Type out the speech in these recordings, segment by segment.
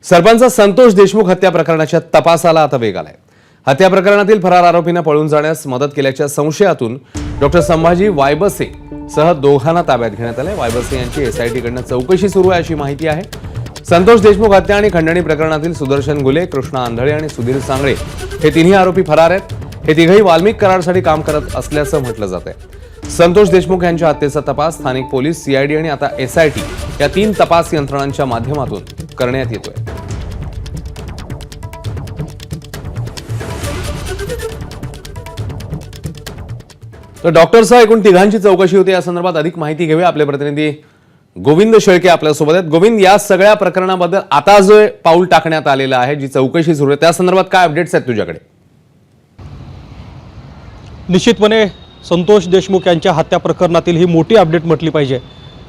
सरपंच संतोष देशमुख हत्या प्रकरणाच्या तपासाला आता वेग आलाय। हत्या प्रकरणातील फरार आरोपींना पळून जाण्यास मदत केल्याच्या संशयातून डॉक्टर संभाजी वायबसे सह दोघांना ताब्यात घेण्यात आले। वायबसे यांची एसआयटी कडून चौकशी सुरू आहे अशी माहिती आहे। संतोष देशमुख हत्या आणि खंडणी प्रकरणातील सुदर्शन गुले, कृष्णा आंधळे आणि सुधीर सांगळे हे तिन्ही आरोपी फरार आहेत। हे तिघही वाल्मिक करारासाठी काम करत असल्याचं म्हटलं जात आहे। संतोष देशमुख यांच्या हत्येचा तपास स्थानिक पोलीस, सीआयडी आणि आता एसआयटी या तीन तपास यंत्रणांच्या माध्यमातून करण्यात येतोय। तर डॉक्टरसह एकूण तिघांची चौकशी होती। या संदर्भात अधिक माहिती घेऊया। आपले प्रतिनिधी गोविंद शेळके आपल्यासोबत आहेत। गोविंद, या सगळ्या प्रकरणाबद्दल आता जो पाऊल टाकण्यात आलेलं आहे, जी चौकशी सुरू आहे, त्या संदर्भात काय अपडेट्स आहेत तुझ्याकडे? निश्चितपणे संतोष देशमुख यांच्या हत्या प्रकरणातील ही मोठी अपडेट म्हटली पाहिजे,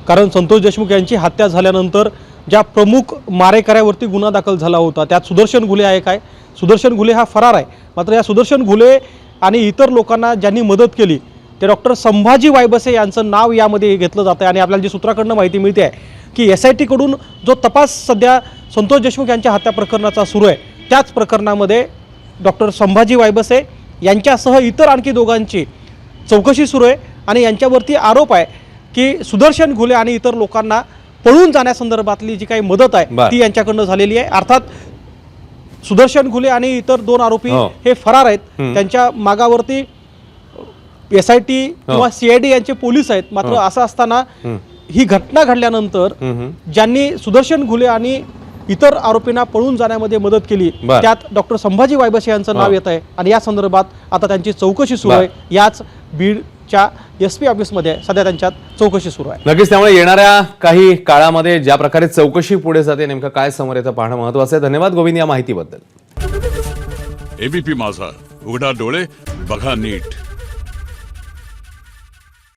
कारण संतोष देशमुख यांची हत्या झाल्यानंतर ज्या प्रमुख मारेकऱ्यावरती गुन्हा दाखल झाला होता त्यात सुदर्शन घुले आहे। काय सुदर्शन घुले हा फरार आहे, मात्र या सुदर्शन घुले आणि इतर लोकांना ज्यांनी मदत केली ते डॉक्टर संभाजी वायबसे यांचं नाव यामध्ये घेतलं जातं आहे। आणि आपल्याला जी सूत्राकडनं माहिती मिळते आहे की एसआयटी कडून जो तपास सध्या संतोष देशमुख यांच्या हत्या प्रकरणाचा सुरू आहे, त्याच प्रकरणामध्ये डॉक्टर संभाजी वायबसे यांच्यासह इतर आणखी दोघांची चौकशी सुरू आहे। आणि यांच्यावरती आरोप आहे की सुदर्शन घुले आणि इतर लोकांना पळून जाण्यासंदर्भातली जी काही मदत आहे ती यांच्याकडनं झालेली आहे। अर्थात सुदर्शन घुले आणि इतर दोन आरोपी हे फरार आहेत, त्यांच्या मागावरती एसआयटी किंवा सीआयडी यांचे पोलीस आहेत। मात्र असं असताना ही घटना घडल्यानंतर ज्यांनी सुदर्शन घुले आणि इतर आरोपींना पळून जाण्यामध्ये मदत केली त्यात डॉक्टर संभाजी वायबसे यांचं नाव येत आहे। आणि या संदर्भात आता त्यांची चौकशी सुरू आहे। याच बीडच्या एसपी ऑफिसमध्ये सध्या त्यांच्यात चौकशी सुरू आहे। नक्कीच, त्यामुळे येणाऱ्या काही काळामध्ये ज्या प्रकारे चौकशी पुढे जाते, नेमकं काय समोर येतं पाहणं महत्त्वाचं आहे। धन्यवाद गोविंद या माहितीबद्दल। एबीपी माझा, उघडा डोळे बघा नीट।